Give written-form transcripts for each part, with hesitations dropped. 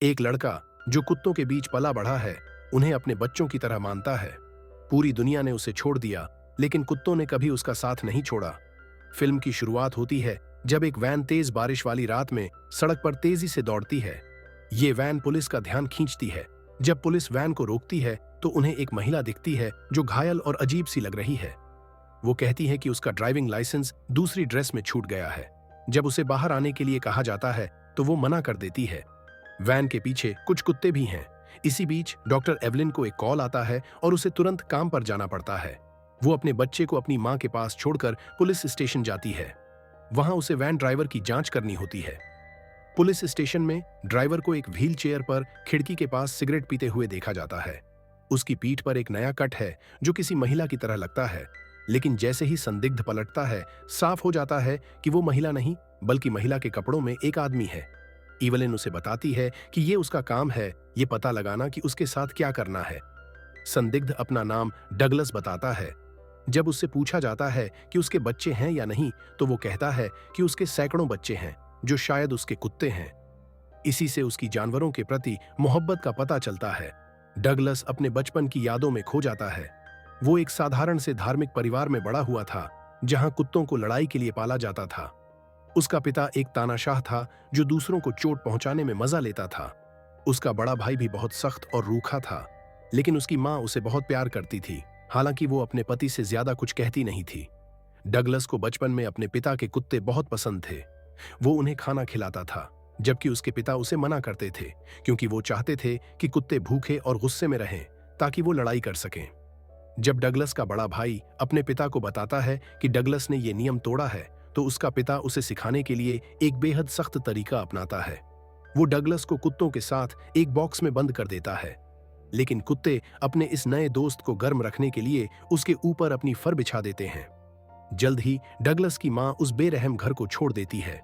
एक लड़का जो कुत्तों के बीच पला बढ़ा है, उन्हें अपने बच्चों की तरह मानता है। पूरी दुनिया ने उसे छोड़ दिया, लेकिन कुत्तों ने कभी उसका साथ नहीं छोड़ा। फिल्म की शुरुआत होती है जब एक वैन तेज बारिश वाली रात में सड़क पर तेजी से दौड़ती है। ये वैन पुलिस का ध्यान खींचती है। जब पुलिस वैन को रोकती है तो उन्हें एक महिला दिखती है जो घायल और अजीब सी लग रही है। वो कहती है कि उसका ड्राइविंग लाइसेंस दूसरी ड्रेस में छूट गया है। जब उसे बाहर आने के लिए कहा जाता है तो वो मना कर देती है। वैन के पीछे कुछ कुत्ते भी हैं। इसी बीच डॉक्टर एवलिन को एक कॉल आता है और उसे तुरंत काम पर जाना पड़ता है। वो अपने बच्चे को अपनी मां के पास छोड़कर पुलिस स्टेशन जाती है। वहां उसे वैन ड्राइवर की जांच करनी होती है। पुलिस स्टेशन में ड्राइवर को एक व्हील चेयर पर खिड़की के पास सिगरेट पीते हुए देखा जाता है। उसकी पीठ पर एक नया कट है जो किसी महिला की तरह लगता है, लेकिन जैसे ही संदिग्ध पलटता है, साफ हो जाता है कि वो महिला नहीं बल्कि महिला के कपड़ों में एक आदमी है। इवलिन उसे बताती है कि ये उसका काम है, ये पता लगाना कि उसके साथ क्या करना है। संदिग्ध अपना नाम डगलस बताता है। जब उससे पूछा जाता है कि उसके बच्चे हैं या नहीं, तो वो कहता है कि उसके सैकड़ों बच्चे हैं जो शायद उसके कुत्ते हैं। इसी से उसकी जानवरों के प्रति मोहब्बत का पता चलता है। डगलस अपने बचपन की यादों में खो जाता है। वो एक साधारण से धार्मिक परिवार में बड़ा हुआ था, जहां कुत्तों को लड़ाई के लिए पाला जाता था। उसका पिता एक तानाशाह था जो दूसरों को चोट पहुंचाने में मजा लेता था। उसका बड़ा भाई भी बहुत सख्त और रूखा था, लेकिन उसकी मां उसे बहुत प्यार करती थी, हालांकि वो अपने पति से ज्यादा कुछ कहती नहीं थी। डगलस को बचपन में अपने पिता के कुत्ते बहुत पसंद थे। वो उन्हें खाना खिलाता था, जबकि उसके पिता उसे मना करते थे, क्योंकि वो चाहते थे कि कुत्ते भूखे और गुस्से में रहें ताकि वो लड़ाई कर सकें। जब डगलस का बड़ा भाई अपने पिता को बताता है कि डगलस ने ये नियम तोड़ा है, तो उसका पिता उसे सिखाने के लिए एक बेहद सख्त तरीका अपनाता है। वो डगलस को कुत्तों के साथ एक बॉक्स में बंद कर देता है, लेकिन कुत्ते अपने इस नए दोस्त को गर्म रखने के लिए उसके ऊपर अपनी फर बिछा देते हैं। जल्द ही डगलस की मां उस बेरहम घर को छोड़ देती है।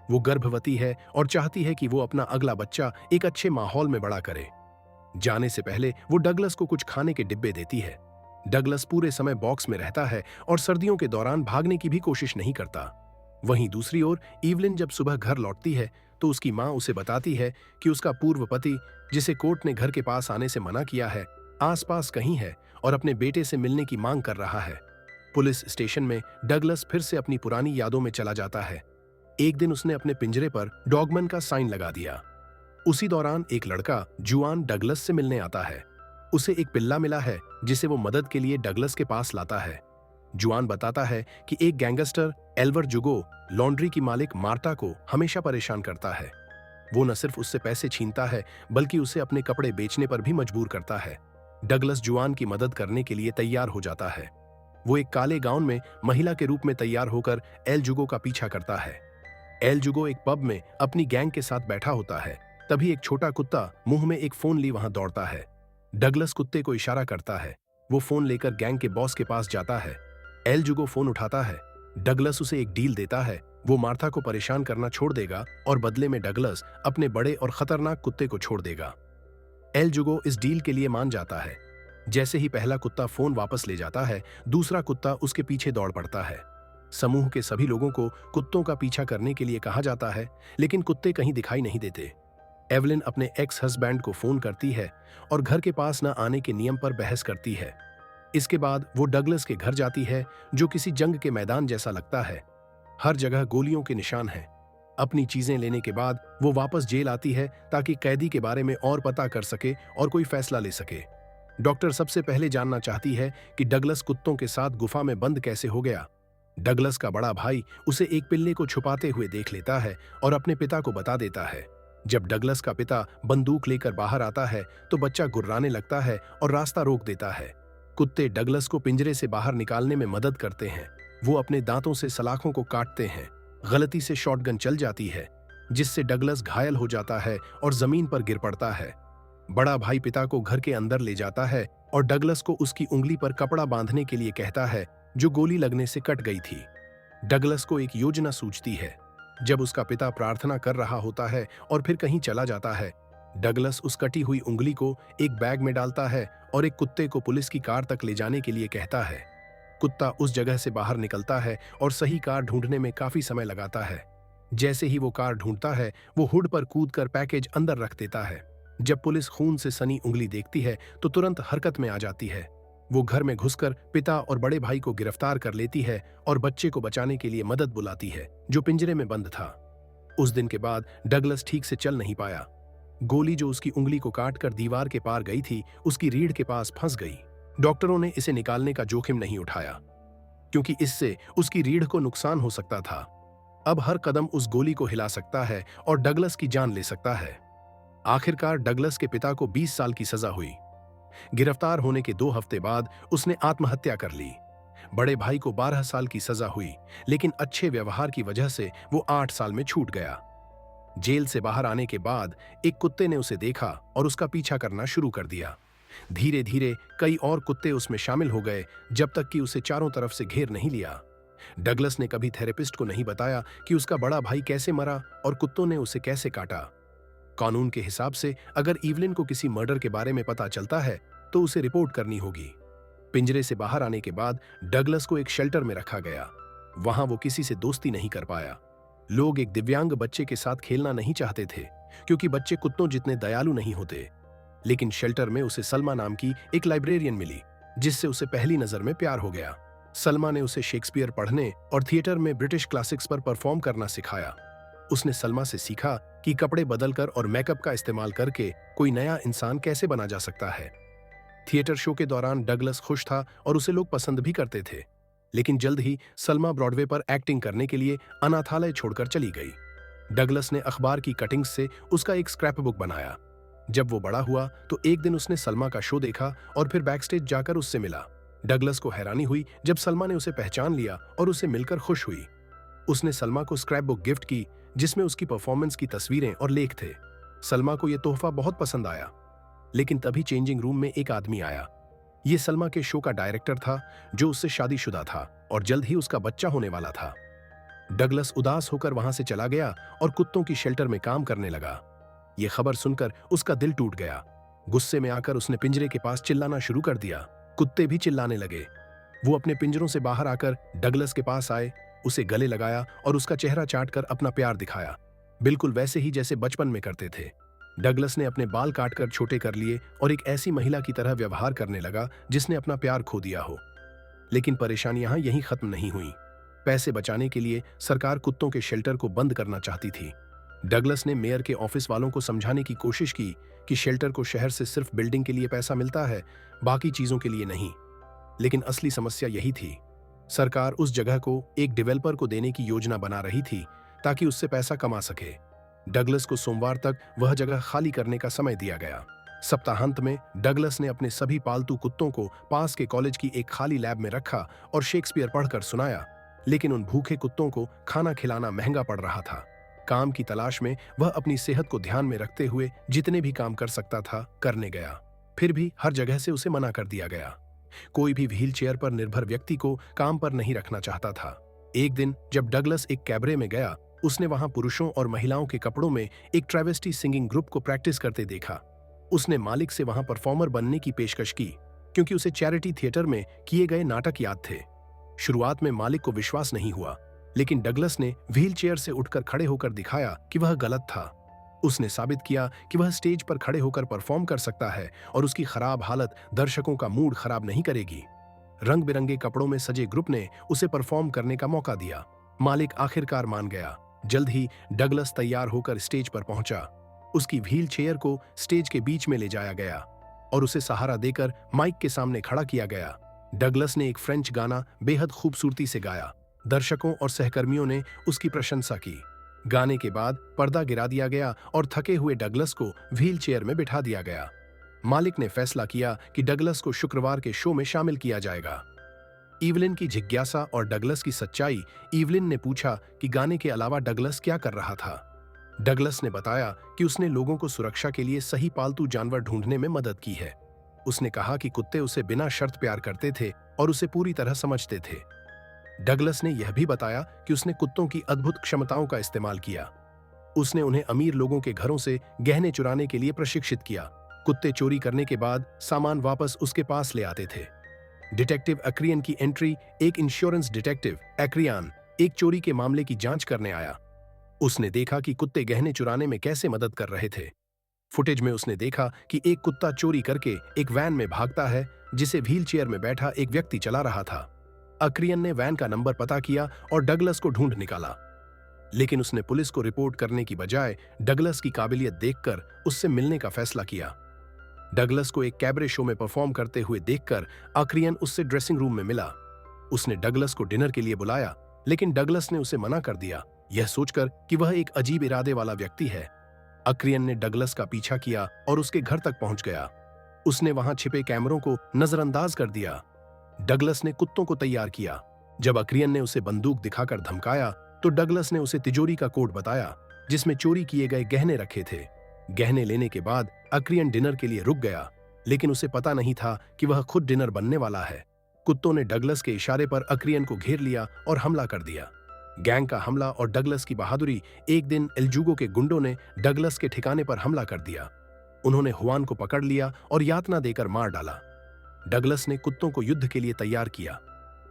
वो गर्भवती है और चाहती है कि वो अपना अगला बच्चा एक अच्छे माहौल में बड़ा करे। जाने से पहले वो डगलस को कुछ खाने के डिब्बे देती है। डगलस पूरे समय बॉक्स में रहता है और सर्दियों के दौरान भागने की भी कोशिश नहीं करता। वहीं दूसरी ओर इवलिन जब सुबह घर लौटती है तो उसकी मां उसे बताती है कि उसका पूर्व पति, जिसे कोर्ट ने घर के पास आने से मना किया है, आसपास कहीं है और अपने बेटे से मिलने की मांग कर रहा है। पुलिस स्टेशन में डगलस फिर से अपनी पुरानी यादों में चला जाता है। एक दिन उसने अपने पिंजरे पर डॉगमन का साइन लगा दिया। उसी दौरान एक लड़का जुआन डगलस से मिलने आता है। उसे एक पिल्ला मिला है जिसे वो मदद के लिए डगलस के पास लाता है। जुआन बताता है कि एक गैंगस्टर एल्वर जुगो लॉन्ड्री की मालिक मार्टा को हमेशा परेशान करता है। वो न सिर्फ उससे पैसे छीनता है बल्कि उसे अपने कपड़े बेचने पर भी मजबूर करता है। डगलस जुआन की मदद करने के लिए तैयार हो जाता है। वो एक काले गाउन में महिला के रूप में तैयार होकर एल जुगो का पीछा करता है। एल जुगो एक पब में अपनी गैंग के साथ बैठा होता है। तभी एक छोटा कुत्ता मुंह में एक फोन ली वहां दौड़ता है। डगलस कुत्ते को इशारा करता है। वो फोन लेकर गैंग के बॉस के पास जाता है। एल जुगो फोन उठाता है। डगलस उसे एक डील देता है। वो मार्था को परेशान करना छोड़ देगा और बदले में डगलस अपने बड़े और खतरनाक कुत्ते को छोड़ देगा। एल जुगो इस डील के लिए मान जाता है। जैसे ही पहला कुत्ता फोन वापस ले जाता है, दूसरा कुत्ता उसके पीछे दौड़ पड़ता है। समूह के सभी लोगों को कुत्तों का पीछा करने के लिए कहा जाता है, लेकिन कुत्ते कहीं दिखाई नहीं देते। एवलिन अपने एक्स हस्बैंड को फोन करती है और घर के पास न आने के नियम पर बहस करती है। इसके बाद वो डगलस के घर जाती है, जो किसी जंग के मैदान जैसा लगता है। हर जगह गोलियों के निशान हैं। अपनी चीजें लेने के बाद वो वापस जेल आती है ताकि कैदी के बारे में और पता कर सके और कोई फैसला ले सके। डॉक्टर सबसे पहले जानना चाहती है कि डगलस कुत्तों के साथ गुफा में बंद कैसे हो गया। डगलस का बड़ा भाई उसे एक पिल्ले को छुपाते हुए देख लेता है और अपने पिता को बता देता है। जब डगलस का पिता बंदूक लेकर बाहर आता है तो बच्चा गुर्राने लगता है और रास्ता रोक देता है। कुत्ते डगलस को पिंजरे से बाहर निकालने में मदद करते हैं। वो अपने दांतों से सलाखों को काटते हैं। गलती से शॉटगन चल जाती है, जिससे डगलस घायल हो जाता है और जमीन पर गिर पड़ता है। बड़ा भाई पिता को घर के अंदर ले जाता है और डगलस को उसकी उंगली पर कपड़ा बांधने के लिए कहता है, जो गोली लगने से कट गई थी। डगलस को एक योजना सूझती है। जब उसका पिता प्रार्थना कर रहा होता है और फिर कहीं चला जाता है, डगलस उस कटी हुई उंगली को एक बैग में डालता है और एक कुत्ते को पुलिस की कार तक ले जाने के लिए कहता है। कुत्ता उस जगह से बाहर निकलता है और सही कार ढूंढने में काफी समय लगाता है। जैसे ही वो कार ढूंढता है, वो हुड पर कूदकर पैकेज अंदर रख देता है। जब पुलिस खून से सनी उंगली देखती है तो तुरंत हरकत में आ जाती है। वो घर में घुसकर पिता और बड़े भाई को गिरफ्तार कर लेती है और बच्चे को बचाने के लिए मदद बुलाती है, जो पिंजरे में बंद था। उस दिन के बाद डगलस ठीक से चल नहीं पाया। गोली जो उसकी उंगली को काटकर दीवार के पार गई थी, उसकी रीढ़ के पास फंस गई। डॉक्टरों ने इसे निकालने का जोखिम नहीं उठाया, क्योंकि इससे उसकी रीढ़ को नुकसान हो सकता था। अब हर कदम उस गोली को हिला सकता है और डगलस की जान ले सकता है। आखिरकार डगलस के पिता को 20 साल की सजा हुई। गिरफ्तार होने के 2 हफ्ते बाद उसने आत्महत्या कर ली। बड़े भाई को 12 साल की सजा हुई, लेकिन अच्छे व्यवहार की वजह से वो 8 साल में छूट गया। जेल से बाहर आने के बाद एक कुत्ते ने उसे देखा और उसका पीछा करना शुरू कर दिया। धीरे धीरे कई और कुत्ते उसमें शामिल हो गए, जब तक कि उसे चारों तरफ से घेर नहीं लिया। डगलस ने कभी थेरेपिस्ट को नहीं बताया कि उसका बड़ा भाई कैसे मरा और कुत्तों ने उसे कैसे काटा। कानून के हिसाब से अगर इवलिन को किसी मर्डर के बारे में पता चलता है तो उसे रिपोर्ट करनी होगी। पिंजरे से बाहर आने के बाद डगलस को एक शेल्टर में रखा गया। वहां वो किसी से दोस्ती नहीं कर पाया। लोग एक दिव्यांग बच्चे के साथ खेलना नहीं चाहते थे, क्योंकि बच्चे कुत्तों जितने दयालु नहीं होते। लेकिन शेल्टर में उसे सलमा नाम की एक लाइब्रेरियन मिली, जिससे उसे पहली नजर में प्यार हो गया। सलमा ने उसे शेक्सपियर पढ़ने और थिएटर में ब्रिटिश क्लासिक्स पर परफॉर्म करना सिखाया। उसने सलमा से सीखा कि कपड़े बदलकर और मेकअप का इस्तेमाल करके कोई नया इंसान कैसे बना जा सकता है। थिएटर शो के दौरान डगलस खुश था और उसे लोग पसंद भी करते थे। लेकिन जल्द ही सलमा ब्रॉडवे पर एक्टिंग करने के लिए अनाथालय छोड़कर चली गई। डगलस ने अखबार की कटिंग्स से उसका एक स्क्रैप बुक बनाया। जब वो बड़ा हुआ तो एक दिन उसने सलमा का शो देखा और फिर बैकस्टेज जाकर उससे मिला। डगलस को हैरानी हुई जब सलमा ने उसे पहचान लिया और उसे मिलकर खुश हुई। उसने सलमा को स्क्रैप बुक गिफ्ट की, जिसमें उसकी परफॉर्मेंस की तस्वीरें और लेख थे। सलमा को यह तोहफा बहुत पसंद आया। लेकिन तभी चेंजिंग रूम में एक आदमी आया। ये सलमा के शो का डायरेक्टर था, जो उससे शादीशुदा था और जल्द ही उसका बच्चा होने वाला था। डगलस उदास होकर वहां से चला गया और कुत्तों की शेल्टर में काम करने लगा। यह खबर सुनकर उसका दिल टूट गया। गुस्से में आकर उसने पिंजरे के पास चिल्लाना शुरू कर दिया। कुत्ते भी चिल्लाने लगे। वो अपने पिंजरों से बाहर आकर डगलस के पास आए, उसे गले लगाया और उसका चेहरा चाटकर अपना प्यार दिखाया, बिल्कुल वैसे ही जैसे बचपन में करते थे। डगलस ने अपने बाल काटकर छोटे कर लिए और एक ऐसी महिला की तरह व्यवहार करने लगा जिसने अपना प्यार खो दिया हो। लेकिन परेशानियां यहीं खत्म नहीं हुई। पैसे बचाने के लिए सरकार कुत्तों के शेल्टर को बंद करना चाहती थी। डगलस ने मेयर के ऑफिस वालों को समझाने की कोशिश की कि शेल्टर को शहर से सिर्फ बिल्डिंग के लिए पैसा मिलता है, बाकी चीजों के लिए नहीं। लेकिन असली समस्या यही थी। सरकार उस जगह को एक डेवलपर को देने की योजना बना रही थी ताकि उससे पैसा कमा सके। डगलस को सोमवार तक वह जगह खाली करने का समय दिया गया। सप्ताहांत में डगलस ने अपने सभी पालतू कुत्तों को पास के कॉलेज की एक खाली लैब में रखा और शेक्सपियर पढ़कर सुनाया। लेकिन उन भूखे कुत्तों को खाना खिलाना महंगा पड़ रहा था। काम की तलाश में वह अपनी सेहत को ध्यान में रखते हुए जितने भी काम कर सकता था करने गया। फिर भी हर जगह से उसे मना कर दिया गया। कोई भी व्हील चेयर पर निर्भर व्यक्ति को काम पर नहीं रखना चाहता था। एक दिन जब डगलस एक कैबरे में गया, उसने वहां पुरुषों और महिलाओं के कपड़ों में एक ट्रेवेस्टी सिंगिंग ग्रुप को प्रैक्टिस करते देखा। उसने मालिक से वहां परफॉर्मर बनने की पेशकश की, क्योंकि उसे चैरिटी थिएटर में किए गए नाटक याद थे। शुरुआत में मालिक को विश्वास नहीं हुआ, लेकिन डगलस ने व्हील चेयर से उठकर खड़े होकर दिखाया कि वह गलत था। उसने साबित किया कि वह स्टेज पर खड़े होकर परफॉर्म कर सकता है और उसकी खराब हालत दर्शकों का मूड खराब नहीं करेगी। रंग बिरंगे कपड़ों में सजे ग्रुप ने उसे परफॉर्म करने का मौका दिया। मालिक आखिरकार मान गया। जल्द ही डगलस तैयार होकर स्टेज पर पहुंचा। उसकी व्हील चेयर को स्टेज के बीच में ले जाया गया और उसे सहारा देकर माइक के सामने खड़ा किया गया। डगलस ने एक फ्रेंच गाना बेहद खूबसूरती से गाया। दर्शकों और सहकर्मियों ने उसकी प्रशंसा की। गाने के बाद पर्दा गिरा दिया गया और थके हुए डगलस को व्हील चेयर में बिठा दिया गया। मालिक ने फैसला किया कि डगलस को शुक्रवार के शो में शामिल किया जाएगा। इवलिन की जिज्ञासा और डगलस की सच्चाई। इवलिन ने पूछा कि गाने के अलावा डगलस क्या कर रहा था। डगलस ने बताया कि उसने लोगों को सुरक्षा के लिए सही पालतू जानवर ढूंढने में मदद की है। उसने कहा कि कुत्ते उसे बिना शर्त प्यार करते थे और उसे पूरी तरह समझते थे। डगलस ने यह भी बताया कि उसने कुत्तों की अद्भुत क्षमताओं का इस्तेमाल किया। उसने उन्हें अमीर लोगों के घरों से गहने चुराने के लिए प्रशिक्षित किया। कुत्ते चोरी करने के बाद सामान वापस उसके पास ले आते थे। डिटेक्टिव एक्रियन की एंट्री। एक इंश्योरेंस डिटेक्टिव एक्रियान एक चोरी के मामले की जांच करने आया। उसने देखा कि कुत्ते गहने चुराने में कैसे मदद कर रहे थे। फुटेज में उसने देखा कि एक कुत्ता चोरी करके एक वैन में भागता है जिसे व्हीलचेयर में बैठा एक व्यक्ति चला रहा था। अक्रियन ने वैन का नंबर पता किया और डगलस को ढूंढ निकाला, लेकिन उसने पुलिस को रिपोर्ट करने की बजाय डगलस की काबिलियत देखकर उससे मिलने का फैसला किया। डगलस को एक कैबरे शो में परफॉर्म करते हुए देखकर अक्रियन उससे ड्रेसिंग रूम में मिला। उसने डगलस को डिनर के लिए बुलाया, लेकिन डगलस ने उसे मना कर दिया, यह सोचकर कि वह एक अजीब इरादे वाला व्यक्ति है। अक्रियन ने डगलस का पीछा किया और उसके घर तक पहुंच गया। उसने वहां छिपे कैमरों को नजरअंदाज कर दिया। डगलस ने कुत्तों को तैयार किया। जब अक्रियन ने उसे बंदूक दिखाकर धमकाया तो डगलस ने उसे तिजोरी का कोड बताया जिसमें चोरी किए गए गहने रखे थे। गहने लेने के बाद अक्रियन डिनर के लिए रुक गया, लेकिन उसे पता नहीं था कि वह खुद डिनर बनने वाला है। कुत्तों ने डगलस के इशारे पर अक्रियन को घेर लिया और हमला कर दिया। गैंग का हमला और डगलस की बहादुरी। एक दिन एल्जुगो के गुंडों ने डगलस के ठिकाने पर हमला कर दिया। उन्होंने हुआन को पकड़ लिया और यातना देकर मार डाला। डगलस ने कुत्तों को युद्ध के लिए तैयार किया।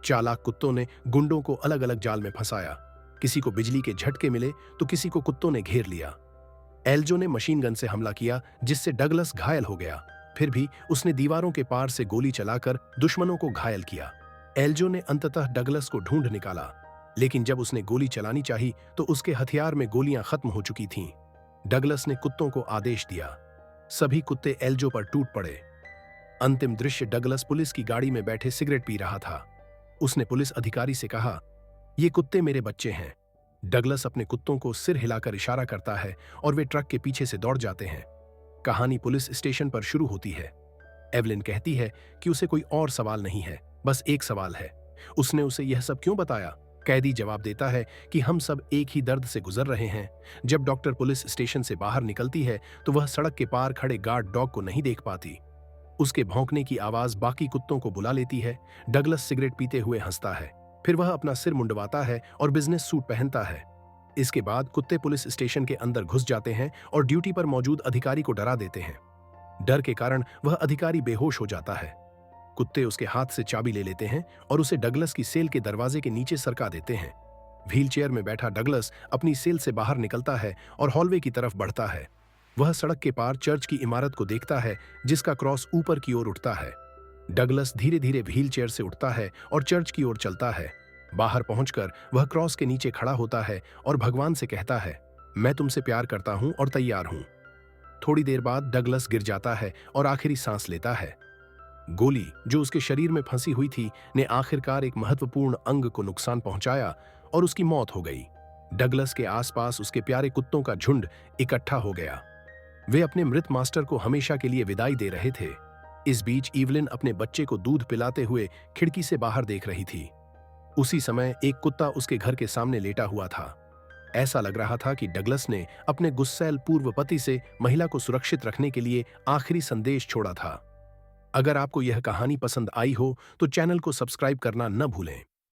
चालाक कुत्तों ने गुंडों को अलग अलग जाल में फंसाया। किसी को बिजली के झटके मिले तो किसी को कुत्तों ने घेर लिया। एल्जो ने मशीन गन से हमला किया जिससे डगलस घायल हो गया। फिर भी उसने दीवारों के पार से गोली चलाकर दुश्मनों को घायल किया। एल्जो ने अंततः डगलस को ढूंढ निकाला, लेकिन जब उसने गोली चलानी चाही तो उसके हथियार में गोलियां खत्म हो चुकी थीं। डगलस ने कुत्तों को आदेश दिया। सभी कुत्ते एल्जो पर टूट पड़े। अंतिम दृश्य, डगलस पुलिस की गाड़ी में बैठे सिगरेट पी रहा था। उसने पुलिस अधिकारी से कहा, ये कुत्ते मेरे बच्चे हैं। डगलस अपने कुत्तों को सिर हिलाकर इशारा करता है और वे ट्रक के पीछे से दौड़ जाते हैं। कहानी पुलिस स्टेशन पर शुरू होती है। एवलिन कहती है कि उसे कोई और सवाल नहीं है, बस एक सवाल है, उसने उसे यह सब क्यों बताया? कैदी जवाब देता है कि हम सब एक ही दर्द से गुजर रहे हैं। जब डॉक्टर पुलिस स्टेशन से बाहर निकलती है तो वह सड़क के पार खड़े गार्ड डॉग को नहीं देख पाती। उसके भौंकने की आवाज बाकी कुत्तों को बुला लेती है। डगलस सिगरेट पीते हुए हंसता है, फिर वह अपना सिर मुंडवाता है और बिजनेस सूट पहनता है। इसके बाद कुत्ते पुलिस स्टेशन के अंदर घुस जाते हैं और ड्यूटी पर मौजूद अधिकारी को डरा देते हैं। डर के कारण वह अधिकारी बेहोश हो जाता है। कुत्ते उसके हाथ से चाबी ले लेते हैं और उसे डगलस की सेल के दरवाजे के नीचे सरका देते हैं। व्हीलचेयर में बैठा डगलस अपनी सेल से बाहर निकलता है और हॉलवे की तरफ बढ़ता है। वह सड़क के पार चर्च की इमारत को देखता है जिसका क्रॉस ऊपर की ओर उठता है। डगलस धीरे धीरे व्हीलचेयर से उठता है और चर्च की ओर चलता है। बाहर पहुंचकर वह क्रॉस के नीचे खड़ा होता है और भगवान से कहता है, मैं तुमसे प्यार करता हूं और तैयार हूं। थोड़ी देर बाद डगलस गिर जाता है और आखिरी सांस लेता है। गोली जो उसके शरीर में फंसी हुई थी ने आखिरकार एक महत्वपूर्ण अंग को नुकसान पहुंचाया और उसकी मौत हो गई। डगलस के आसपास उसके प्यारे कुत्तों का झुंड इकट्ठा हो गया। वे अपने मृत मास्टर को हमेशा के लिए विदाई दे रहे थे। इस बीच इवलिन अपने बच्चे को दूध पिलाते हुए खिड़की से बाहर देख रही थी। उसी समय एक कुत्ता उसके घर के सामने लेटा हुआ था। ऐसा लग रहा था कि डगलस ने अपने गुस्सैल पूर्व पति से महिला को सुरक्षित रखने के लिए आखिरी संदेश छोड़ा था। अगर आपको यह कहानी पसंद आई हो तो चैनल को सब्सक्राइब करना न भूलें।